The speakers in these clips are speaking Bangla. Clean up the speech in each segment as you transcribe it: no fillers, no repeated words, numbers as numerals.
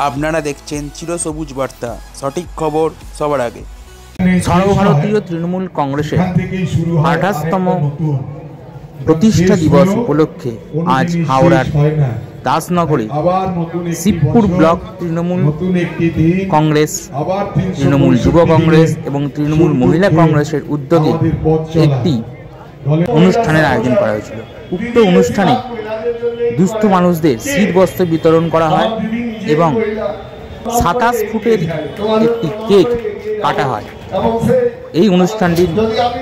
আপনারা দেখছেন চিরসবুজ বার্তা, সঠিক খবর সবার আগে। সর্বভারতীয় তৃণমূল কংগ্রেসের 28তম প্রতিষ্ঠা দিবস উপলক্ষে আজ হাওড়ার দাসনগরে শিবপুর ব্লক তৃণমূল কংগ্রেস, তৃণমূল যুব কংগ্রেস এবং তৃণমূল মহিলা কংগ্রেসের উদ্যোগে একটি অনুষ্ঠানের আয়োজন করা হয়েছিল। উক্ত অনুষ্ঠানে দুস্থ মানুষদের শীতবস্ত্র বিতরণ করা হয় এবং 27 ফুটের একটি কেক কাটা হয়। এই অনুষ্ঠানটির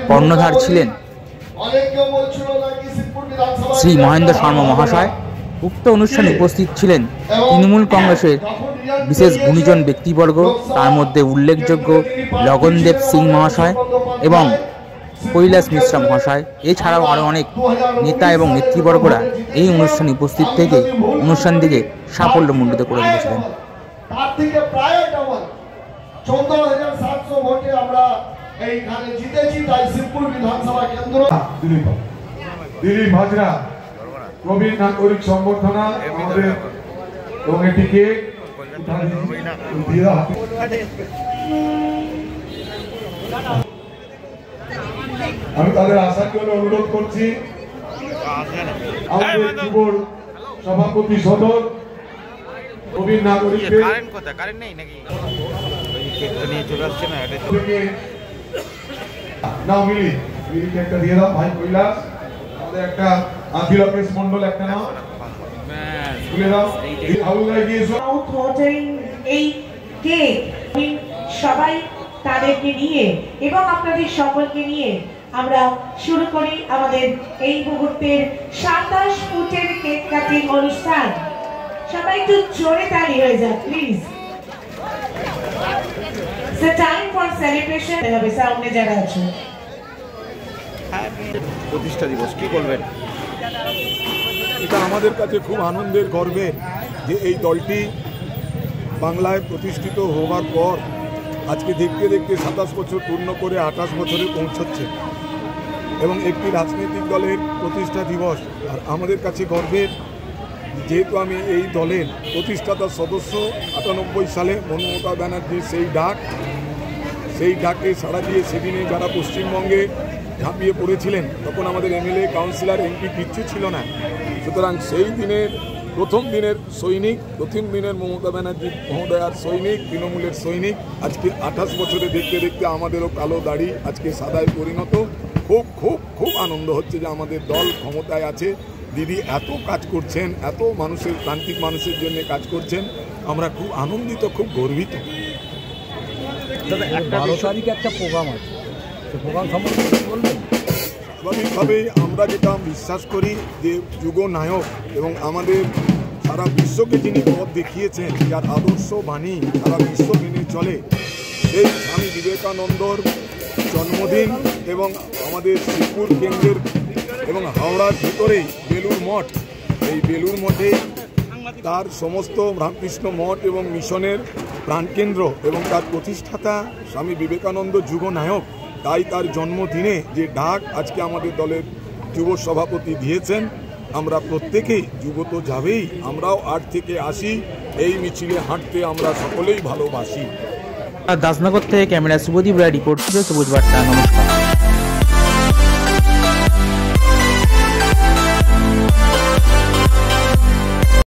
কর্ণধার ছিলেন শ্রী মহেন্দ্র শর্মা মহাশয়। উক্ত অনুষ্ঠানে উপস্থিত ছিলেন তৃণমূল কংগ্রেসের বিশেষ গুণীজন ব্যক্তিবর্গ, তার মধ্যে উল্লেখযোগ্য লগনদেব সিং মহাশয় এবং কৈলাস মিশ্রা মহাশয়। এছাড়াও আরও অনেক নেতা এবং নেতৃবর্গরা এই অনুষ্ঠানে উপস্থিত থেকে অনুষ্ঠানটিকে সাফল্যমণ্ডিত করে দিয়েছিলেন। তার থেকে প্রায় ডাবল 14,700 ভোটে আমরা এইখানে জিতেছি। তাই শিবপুর বিধানসভা কেন্দ্র দিলীপ হাজরা প্রবীণ নাগরিক সংগঠনা আমাদের এবং এটিকে আমি তাদের আসার জন্য অনুরোধ করছি। আমাদের যুবর সভাপতি সদর প্রবীণ নাগরিকদের নাও মিলিকে একটা দিয়ে দাও ভাই কৈলাস। আমাদের একটা আখিলকেশ মন্ডল একটা নাও তুলে দাও। এই কেক সবাই তাদেরকে নিয়ে এবং আপনাদের সকলকে নিয়ে আমরা শুরু করি আমাদের এই মুহূর্তের 27 ফুটের কেক কাটিং অনুষ্ঠান। সবাই একটু জোরে তালি হয়ে যাক please. It's a time for celebration. হবে সামনে যারা আছে। প্রতিষ্ঠা দিবস কি বলবেন? এটা আমাদের কাছে খুব আনন্দের, গর্বের যে এই দলটি বাংলায় প্রতিষ্ঠিত হওয়ার পর আজকে দেখতে দেখতে 27 বছর পূর্ণ করে 28 বছরে পৌঁছচ্ছে এবং একটি রাজনৈতিক দলের প্রতিষ্ঠা দিবস। আর আমাদের কাছে গর্বের, যেহেতু আমি এই দলের প্রতিষ্ঠাতা সদস্য। 98 সালে মমতা ব্যানার্জির সেই ডাকে সাড়া দিয়ে সেদিনে যারা পশ্চিমবঙ্গে ঝাঁপিয়ে পড়েছিলেন, তখন আমাদের এমএলএ, কাউন্সিলর, এমপি কিচ্ছু ছিল না। সুতরাং সেই দিনের প্রথম দিনের সৈনিক, প্রথম দিনের মমতা ব্যানার্জি মহোদয়ার সৈনিক, তৃণমূলের সৈনিক, আজকে 28 বছরে দেখতে দেখতে আমাদেরও কালো দাড়ি আজকে সাদায় পরিণত। খুব খুব খুব আনন্দ হচ্ছে যে আমাদের দল ক্ষমতায় আছে। দিদি এত কাজ করছেন, এত মানুষের, প্রান্তিক মানুষের জন্য কাজ করছেন। আমরা খুব আনন্দিত, খুব গর্বিত। 12 তারিখে একটা প্রোগ্রাম আছে, সেই প্রোগ্রাম সম্পর্কে বলবেন? স্বাভাবিকভাবেই আমরা যেটা বিশ্বাস করি যে যুগনায়ক এবং আমাদের সারা বিশ্বকে যিনি পথ দেখিয়েছেন, যার আদর্শ বাণী সারা বিশ্ব মেনে চলে, সেই স্বামী বিবেকানন্দর জন্মদিন এবং আমাদের শিবপুর কেন্দ্রের এবং হাওড়ার ভিতরেই বেলুর মঠ, এই বেলুর মঠে তার সমস্ত রামকৃষ্ণ মঠ এবং মিশনের প্রাণকেন্দ্র এবং তার প্রতিষ্ঠাতা স্বামী বিবেকানন্দ যুগনায়ক। তাই তার জন্মদিনে যে ডাক আজকে আমাদের দলের যুব সভাপতি দিয়েছেন, আমরা প্রত্যেকেই, যুব তো যাবেই, আমরাও 8 থেকে 80 এই মিছিলে হাঁটতে আমরা সকলেই ভালোবাসি। দাসনগর থেকে ক্যামেরা শুভদীপ রায় রিপোর্ট, সবুজ বার্তা। নমস্কার।